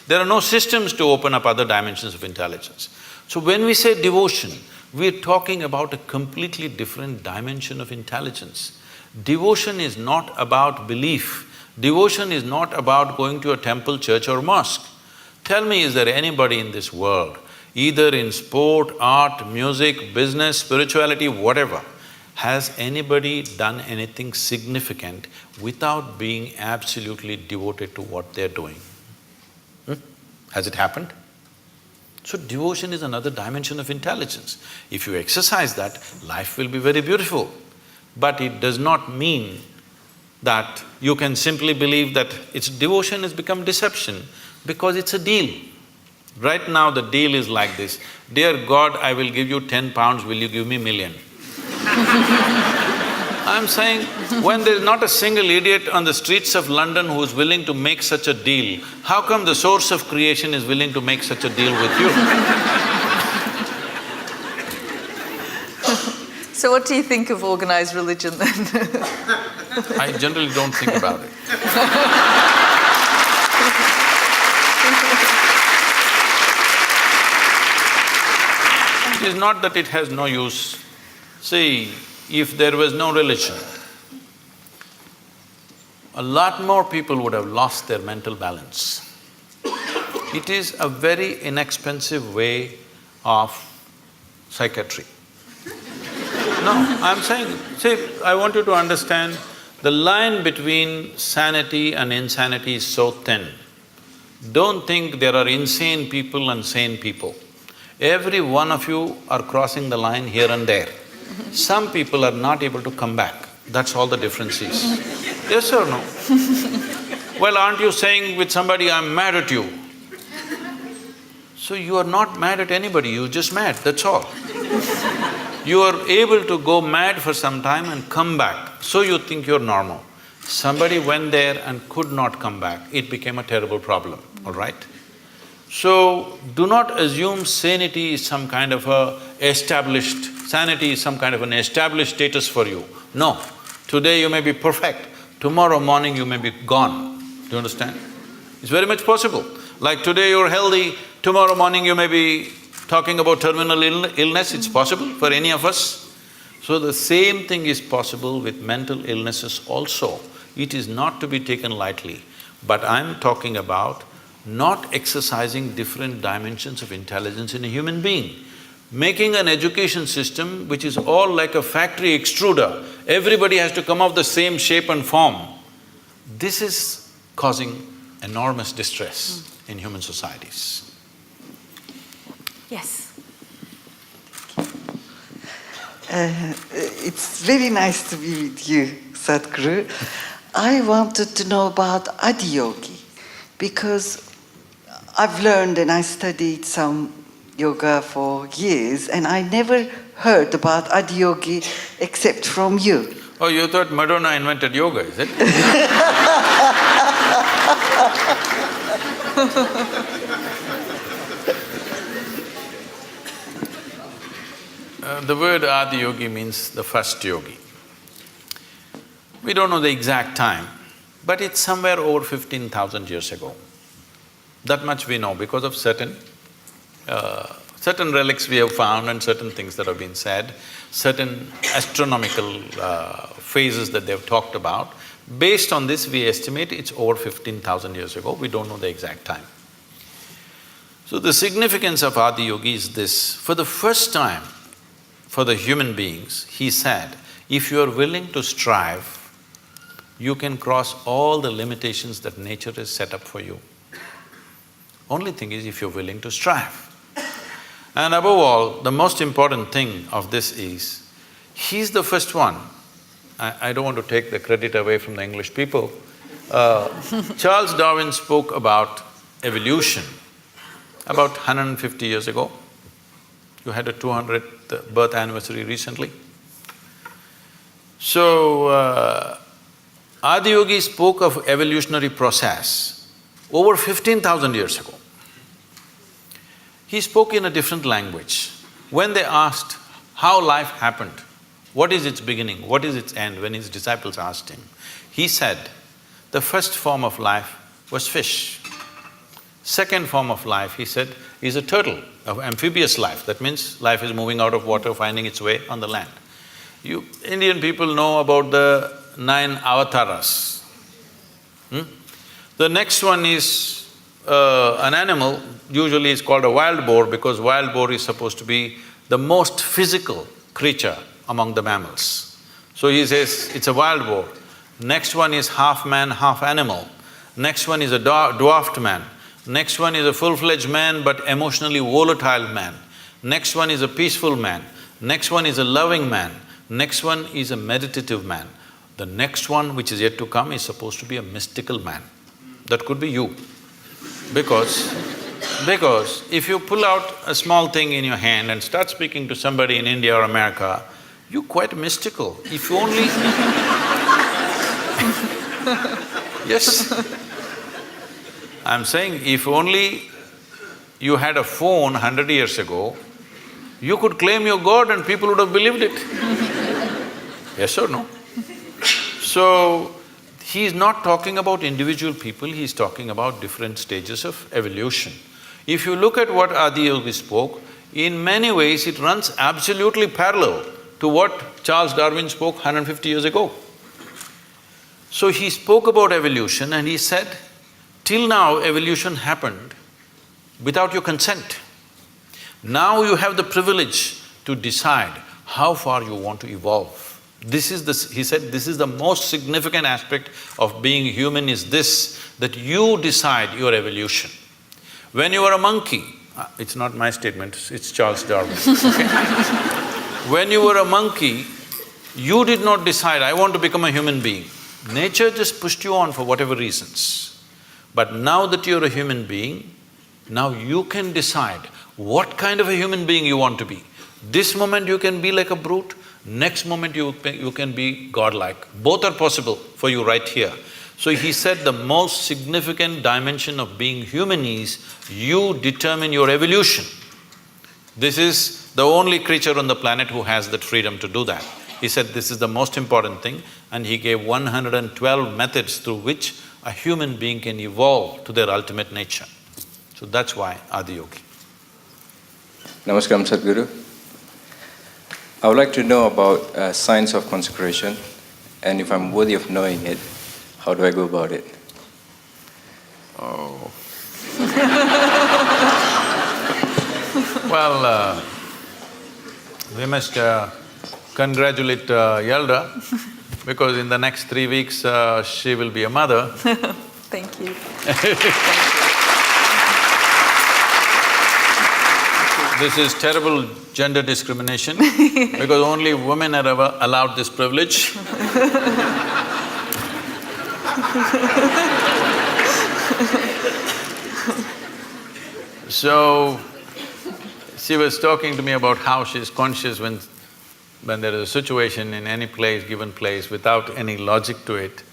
There are no systems to open up other dimensions of intelligence. So when we say devotion, we're talking about a completely different dimension of intelligence. Devotion is not about belief. Devotion is not about going to a temple, church or mosque. Tell me, is there anybody in this world, either in sport, art, music, business, spirituality, whatever, has anybody done anything significant without being absolutely devoted to what they're doing? Has it happened? So devotion is another dimension of intelligence. If you exercise that, life will be very beautiful. But it does not mean that you can simply believe that devotion has become deception because it's a deal. Right now the deal is like this, "Dear God, I will give you 10 pounds, will you give me million?" I'm saying, when there's not a single idiot on the streets of London who's willing to make such a deal, how come the source of creation is willing to make such a deal with you? So what do you think of organized religion then? I generally don't think about it. It is not that it has no use. See, if there was no religion, a lot more people would have lost their mental balance. It is a very inexpensive way of psychiatry. No, I'm saying, see, I want you to understand, the line between sanity and insanity is so thin. Don't think there are insane people and sane people. Every one of you are crossing the line here and there. Some people are not able to come back, that's all the difference is. Yes or no? Well, aren't you saying with somebody, "I'm mad at you"? So you are not mad at anybody, you're just mad, that's all. You are able to go mad for some time and come back, so you think you're normal. Somebody went there and could not come back, it became a terrible problem, all right? So, do not assume sanity is some kind of sanity is some kind of an established status for you. No, today you may be perfect, tomorrow morning you may be gone. Do you understand? It's very much possible. Like today you're healthy, tomorrow morning you may be talking about terminal illness, it's possible for any of us. So the same thing is possible with mental illnesses also. It is not to be taken lightly. But I'm talking about not exercising different dimensions of intelligence in a human being. Making an education system which is all like a factory extruder, everybody has to come of the same shape and form. This is causing enormous distress in human societies. Yes. It's very nice to be with you, Sadhguru. I wanted to know about Adiyogi because I've learned and I studied some yoga for years and I never heard about Adiyogi except from you. Oh, you thought Madonna invented yoga, is it? The word Adiyogi means the first yogi. We don't know the exact time, but it's somewhere over 15,000 years ago. That much we know because of certain relics we have found and certain things that have been said, certain astronomical phases that they've talked about. Based on this, we estimate it's over 15,000 years ago, we don't know the exact time. So the significance of Adiyogi is this: for the first time, for the human beings, he said, if you are willing to strive, you can cross all the limitations that nature has set up for you. Only thing is if you're willing to strive. And above all, the most important thing of this is, he's the first one. I don't want to take the credit away from the English people. Charles Darwin spoke about evolution about 150 years ago. You had a 200th birth anniversary recently. So, Adiyogi spoke of evolutionary process over 15,000 years ago. He spoke in a different language. When they asked how life happened, what is its beginning, what is its end, when his disciples asked him, he said, the first form of life was fish. Second form of life, he said, is a turtle, of amphibious life. That means life is moving out of water, finding its way on the land. You Indian people know about the 9 avatars. The next one is an animal, usually it's called a wild boar because wild boar is supposed to be the most physical creature among the mammals. So he says, it's a wild boar. Next one is half man, half animal. Next one is a dwarfed man. Next one is a full-fledged man but emotionally volatile man. Next one is a peaceful man. Next one is a loving man. Next one is a meditative man. The next one, which is yet to come, is supposed to be a mystical man. That could be you. Because if you pull out a small thing in your hand and start speaking to somebody in India or America, you're quite mystical. If you only… Yes. I'm saying, if only you had a phone 100 years ago, you could claim you're God and people would have believed it. Yes or no? So, he's not talking about individual people, he's talking about different stages of evolution. If you look at what Adiyogi spoke, in many ways it runs absolutely parallel to what Charles Darwin spoke 150 years ago. So he spoke about evolution and he said, till now evolution happened without your consent. Now you have the privilege to decide how far you want to evolve. He said, this is the most significant aspect of being human is this, that you decide your evolution. When you were a monkey, it's not my statement, it's Charles Darwin, okay? When you were a monkey, you did not decide, I want to become a human being. Nature just pushed you on for whatever reasons. But now that you're a human being, now you can decide what kind of a human being you want to be. This moment you can be like a brute, next moment you can be godlike. Both are possible for you right here. So he said the most significant dimension of being human is you determine your evolution. This is the only creature on the planet who has that freedom to do that. He said this is the most important thing, and he gave 112 methods through which a human being can evolve to their ultimate nature. So that's why Adiyogi. Namaskaram, Sadhguru. I would like to know about science of consecration, and if I'm worthy of knowing it, how do I go about it? Oh. Well, we must congratulate Yalda, because in the next 3 weeks she will be a mother. Thank you. This is terrible gender discrimination because only women are ever allowed this privilege. So, she was talking to me about how she's conscious when there is a situation in any place, given place, without any logic to it,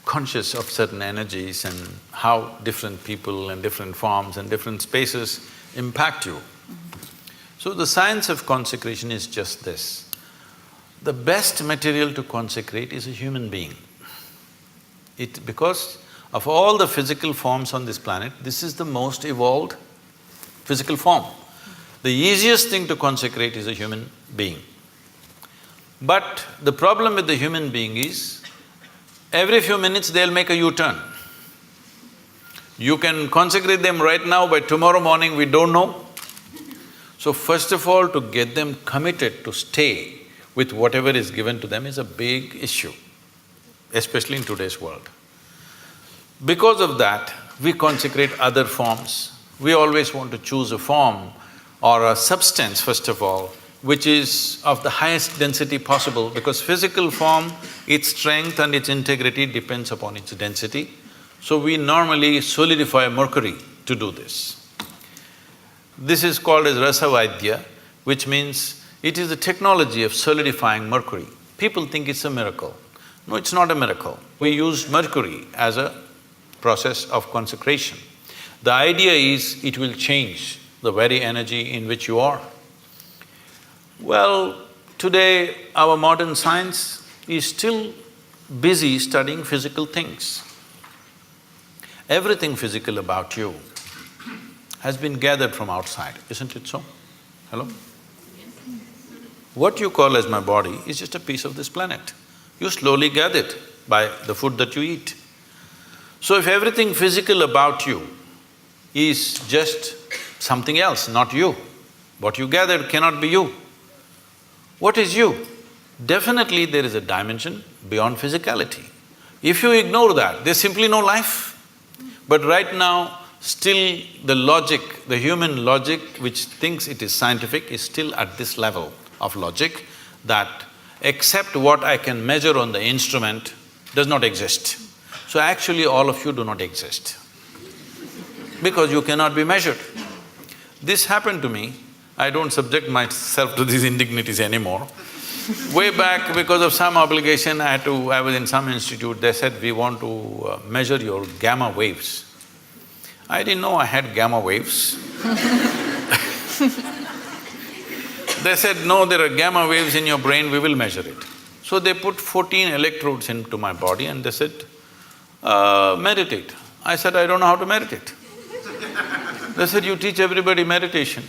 conscious of certain energies and how different people and different forms and different spaces impact you. So the science of consecration is just this. The best material to consecrate is a human being. Because of all the physical forms on this planet, this is the most evolved physical form. The easiest thing to consecrate is a human being. But the problem with the human being is, every few minutes they'll make a U-turn. You can consecrate them right now, by tomorrow morning we don't know. So first of all, to get them committed to stay with whatever is given to them is a big issue, especially in today's world. Because of that, we consecrate other forms. We always want to choose a form or a substance, first of all, which is of the highest density possible, because physical form, its strength and its integrity depends upon its density. So we normally solidify mercury to do this. This is called as Rasavaidya, which means it is the technology of solidifying mercury. People think it's a miracle. No, it's not a miracle. We use mercury as a process of consecration. The idea is it will change the very energy in which you are. Well, today our modern science is still busy studying physical things. Everything physical about you has been gathered from outside, isn't it so? Hello? What you call as my body is just a piece of this planet. You slowly gather it by the food that you eat. So if everything physical about you is just something else, not you, what you gathered cannot be you. What is you? Definitely there is a dimension beyond physicality. If you ignore that, there's simply no life. But right now, still the logic, the human logic which thinks it is scientific is still at this level of logic that except what I can measure on the instrument does not exist. So actually all of you do not exist because you cannot be measured. This happened to me. I don't subject myself to these indignities anymore. Way back, because of some obligation, I was in some institute, they said, we want to measure your gamma waves. I didn't know I had gamma waves. They said, no, there are gamma waves in your brain, we will measure it. So they put 14 electrodes into my body and they said, meditate. I said, I don't know how to meditate. They said, you teach everybody meditation.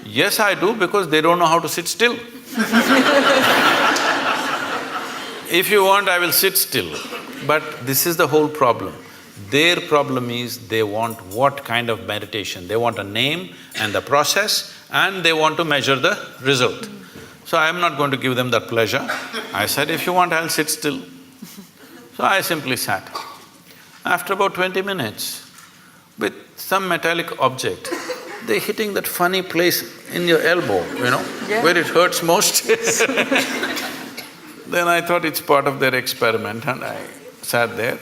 Yes, I do, because they don't know how to sit still. If you want, I will sit still. But this is the whole problem. Their problem is they want what kind of meditation? They want a name and the process and they want to measure the result. So I am not going to give them that pleasure. I said, if you want, I'll sit still. So I simply sat. After about 20 minutes, with some metallic object, they're hitting that funny place in your elbow, where it hurts most. Then I thought it's part of their experiment and I sat there.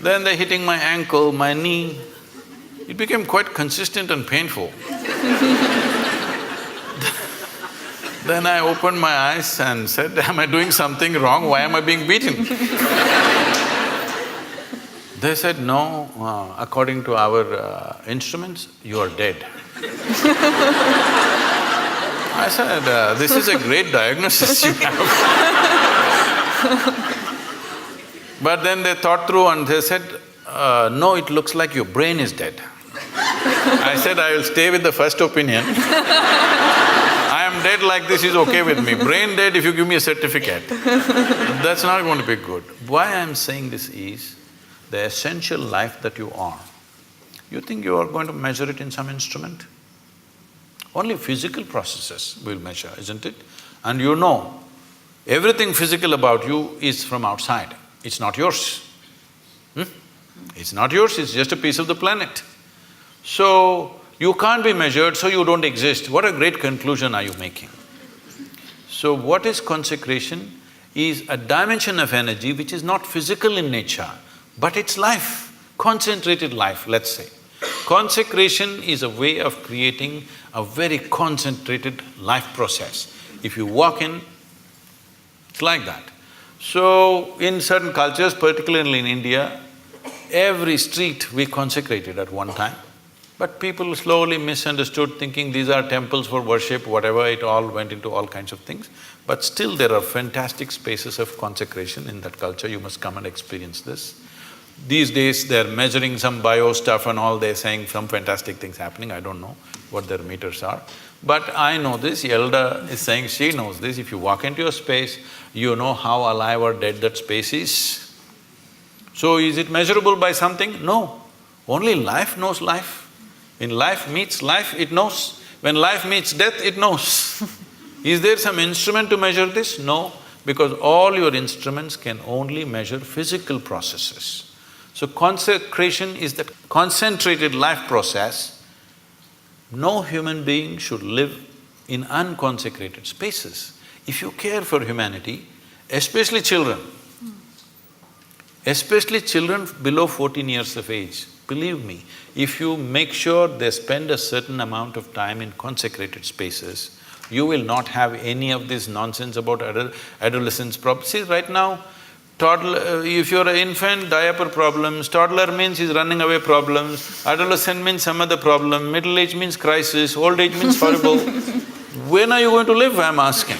Then they're hitting my ankle, my knee. It became quite consistent and painful. Then I opened my eyes and said, am I doing something wrong? Why am I being beaten? They said, no, according to our instruments, you are dead. I said, this is a great diagnosis you have. But then they thought through and they said, no, it looks like your brain is dead. I said, I will stay with the first opinion. I am dead like this is okay with me. Brain dead if you give me a certificate. That's not going to be good. Why I am saying this is, the essential life that you are You think you are going to measure it in some instrument? Only physical processes will measure, isn't it? And you know, everything physical about you is from outside, it's not yours. It's not yours, it's just a piece of the planet. So, you can't be measured, so you don't exist. What a great conclusion are you making? So what is consecration? Is a dimension of energy which is not physical in nature, but it's life, concentrated life, let's say. Consecration is a way of creating a very concentrated life process. If you walk in, it's like that. So, in certain cultures, particularly in India, every street we consecrated at one time. But people slowly misunderstood, thinking these are temples for worship, whatever, it all went into all kinds of things. But still there are fantastic spaces of consecration in that culture, you must come and experience this. These days they're measuring some bio stuff and all, they're saying some fantastic things happening, I don't know what their meters are. But I know this, Yalda is saying she knows this, if you walk into a space, you know how alive or dead that space is. So is it measurable by something? No. Only life knows life. When life meets life, it knows. When life meets death, it knows. Is there some instrument to measure this? No, because all your instruments can only measure physical processes. So consecration is that concentrated life process. No human being should live in unconsecrated spaces. If you care for humanity, especially children below 14 years of age, believe me, if you make sure they spend a certain amount of time in consecrated spaces, you will not have any of this nonsense about adolescence problems. See, right now, toddler… if you're an infant, diaper problems, toddler means he's running away problems, adolescent means some other problem, middle age means crisis, old age means horrible. When are you going to live, I'm asking?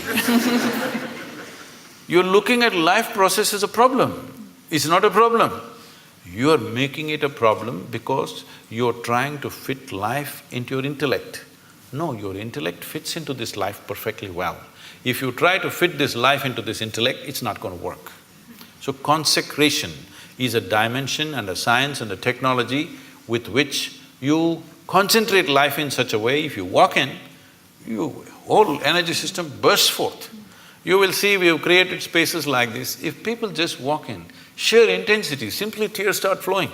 You're looking at life process as a problem. It's not a problem. You are making it a problem because you're trying to fit life into your intellect. No, your intellect fits into this life perfectly well. If you try to fit this life into this intellect, it's not going to work. So consecration is a dimension and a science and a technology with which you concentrate life in such a way, if you walk in, your whole energy system bursts forth. You will see we have created spaces like this. If people just walk in, sheer intensity, simply tears start flowing.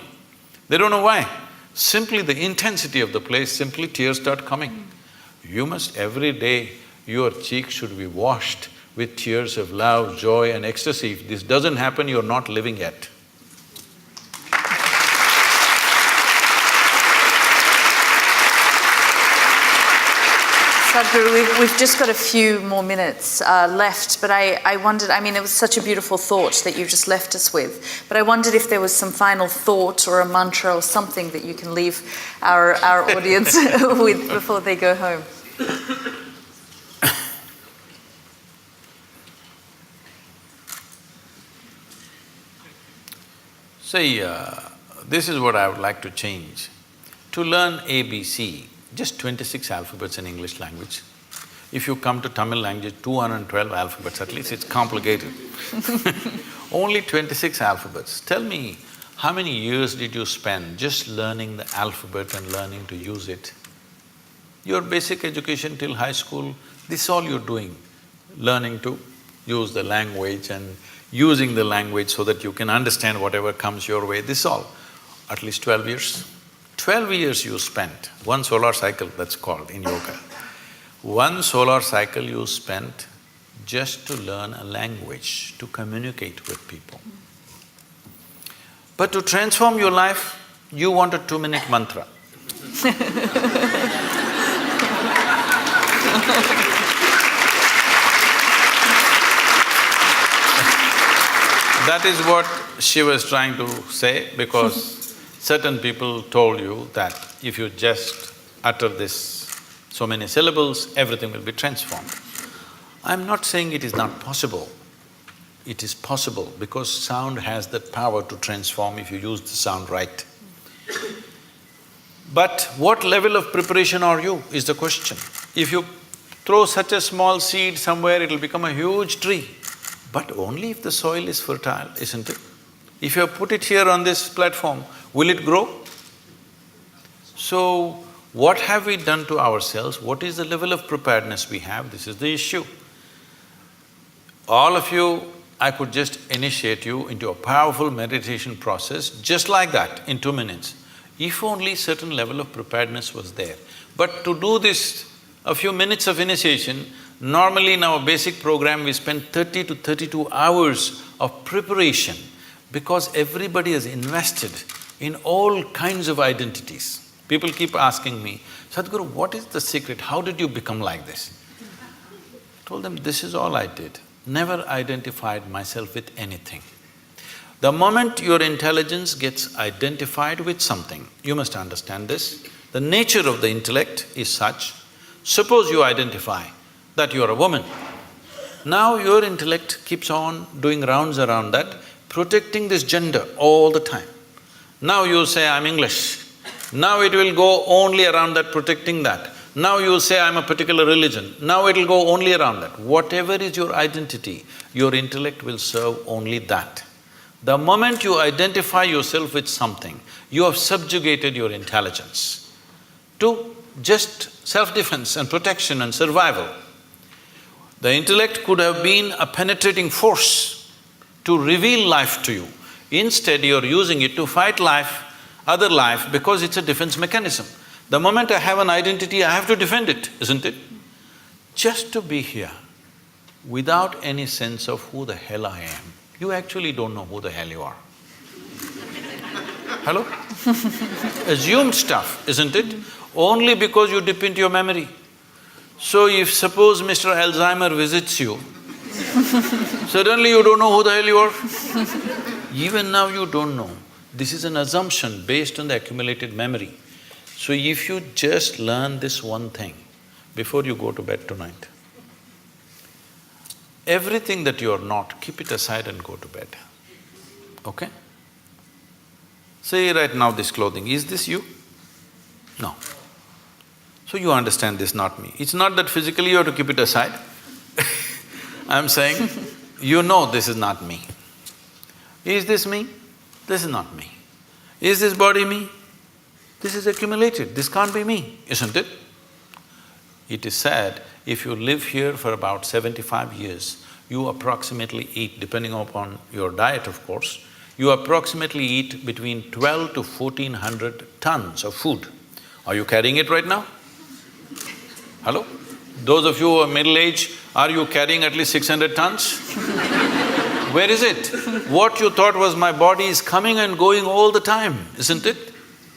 They don't know why. Simply the intensity of the place, simply tears start coming. You must every day, your cheeks should be washed with tears of love, joy and ecstasy. If this doesn't happen, you're not living yet. Sadhguru, we've just got a few more minutes left, but I wondered, I mean, it was such a beautiful thought that you just left us with, but I wondered if there was some final thought or a mantra or something that you can leave our audience with before they go home. See, this is what I would like to change. To learn ABC, just 26 alphabets in English language. If you come to Tamil language, 212 alphabets, at least it's complicated. Only 26 alphabets. Tell me, how many years did you spend just learning the alphabet and learning to use it? Your basic education till high school, this is all you're doing, learning to use the language and using the language so that you can understand whatever comes your way, this is all. At least 12 years. 12 years you spent, one solar cycle that's called in yoga. One solar cycle you spent just to learn a language, to communicate with people. But to transform your life, you want a 2-minute mantra. That is what Shiva is trying to say, because certain people told you that if you just utter this so many syllables, everything will be transformed. I'm not saying it is not possible. It is possible because sound has that power to transform if you use the sound right. But what level of preparation are you, is the question. If you throw such a small seed somewhere, it'll become a huge tree. But only if the soil is fertile, isn't it? If you have put it here on this platform, will it grow? So, what have we done to ourselves? What is the level of preparedness we have? This is the issue. All of you, I could just initiate you into a powerful meditation process just like that in 2 minutes, if only certain level of preparedness was there. But to do this, a few minutes of initiation, normally in our basic program we spend 30 to 32 hours of preparation because everybody has invested in all kinds of identities. People keep asking me, Sadhguru, what is the secret? How did you become like this? I told them, this is all I did. Never identified myself with anything. The moment your intelligence gets identified with something, you must understand this, the nature of the intellect is such, suppose you identify that you're a woman. Now your intellect keeps on doing rounds around that, protecting this gender all the time. Now you say, I'm English. Now it will go only around that, protecting that. Now you say, I'm a particular religion. Now it'll go only around that. Whatever is your identity, your intellect will serve only that. The moment you identify yourself with something, you have subjugated your intelligence to just self-defense and protection and survival. The intellect could have been a penetrating force to reveal life to you. Instead, you're using it to fight life, other life, because it's a defense mechanism. The moment I have an identity, I have to defend it, isn't it? Just to be here, without any sense of who the hell I am, you actually don't know who the hell you are. Hello? Assumed stuff, isn't it? Only because you dip into your memory. So if suppose Mr. Alzheimer visits you, suddenly you don't know who the hell you are. Even now you don't know. This is an assumption based on the accumulated memory. So if you just learn this one thing before you go to bed tonight, everything that you are not, keep it aside and go to bed, okay? Say right now this clothing, is this you? No. So you understand this, not me. It's not that physically you have to keep it aside. I'm saying, you know this is not me. Is this me? This is not me. Is this body me? This is accumulated, this can't be me, isn't it? It is said, if you live here for about 75 years, you approximately eat, depending upon your diet of course, you approximately eat between 12 to 1400 tons of food. Are you carrying it right now? Hello? Those of you who are middle-aged, are you carrying at least 600 tons? Where is it? What you thought was my body is coming and going all the time, isn't it?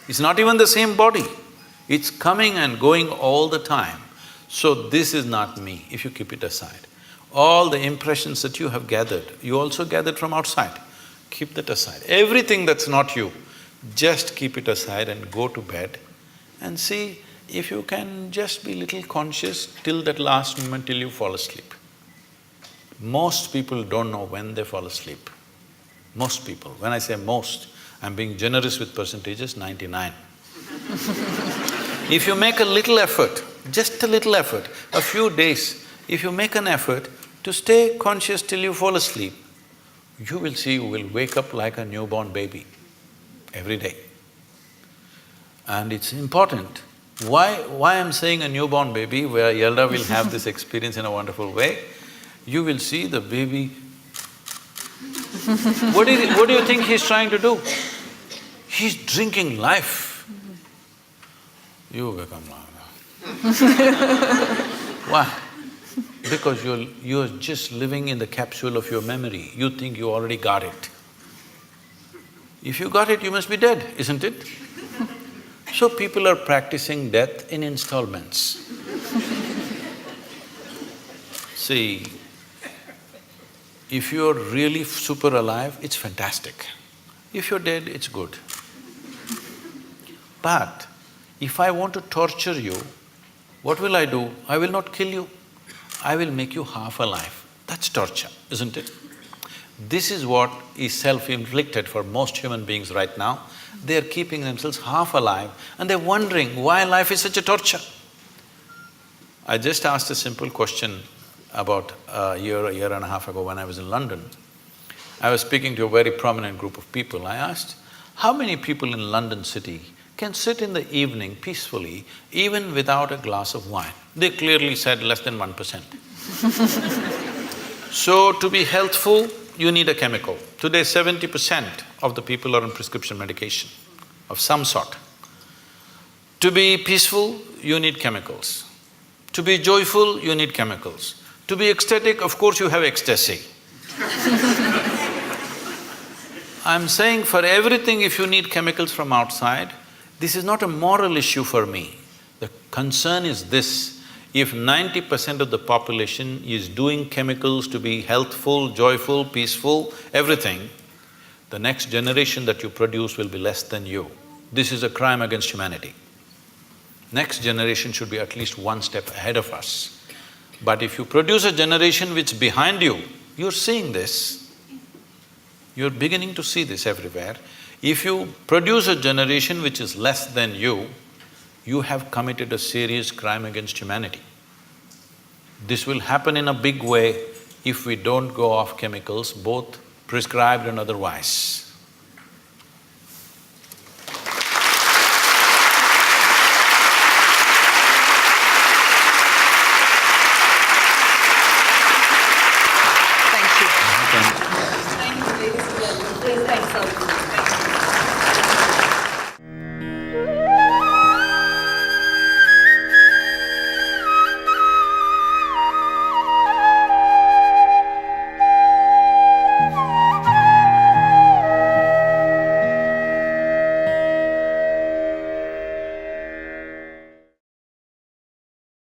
It's not even the same body. It's coming and going all the time. So this is not me, if you keep it aside. All the impressions that you have gathered, you also gathered from outside. Keep that aside. Everything that's not you, just keep it aside and go to bed and see if you can just be little conscious till that last moment till you fall asleep. Most people don't know when they fall asleep. Most people. When I say most, I'm being generous with percentages, 99. If you make a little effort, just a little effort, a few days, if you make an effort to stay conscious till you fall asleep, you will see you will wake up like a newborn baby every day. And it's important. Why I'm saying a newborn baby, where Yalda will have this experience in a wonderful way, you will see the baby. What do you think he's trying to do? He's drinking life. You become like that. Why? Because you're just living in the capsule of your memory. You think you already got it. If you got it, you must be dead, isn't it? So people are practicing death in installments. See, if you're really super alive, it's fantastic. If you're dead, it's good. But if I want to torture you, what will I do? I will not kill you. I will make you half alive. That's torture, isn't it? This is what is self-inflicted for most human beings right now. They're keeping themselves half alive and they're wondering why life is such a torture. I just asked a simple question about a year and a half ago when I was in London. I was speaking to a very prominent group of people. I asked, how many people in London city can sit in the evening peacefully, even without a glass of wine. They clearly said less than 1%. So, to be healthful, you need a chemical. Today, 70% of the people are on prescription medication of some sort. To be peaceful, you need chemicals. To be joyful, you need chemicals. To be ecstatic, of course you have ecstasy. I'm saying for everything, if you need chemicals from outside, this is not a moral issue for me. The concern is this: if 90% of the population is doing chemicals to be healthful, joyful, peaceful, everything, the next generation that you produce will be less than you. This is a crime against humanity. Next generation should be at least one step ahead of us. But if you produce a generation which is behind you, you're seeing this, you're beginning to see this everywhere. If you produce a generation which is less than you have committed a serious crime against humanity. This will happen in a big way if we don't go off chemicals, both prescribed and otherwise. Thank you. Thank you, ladies and gentlemen. Please thank Sadhguru.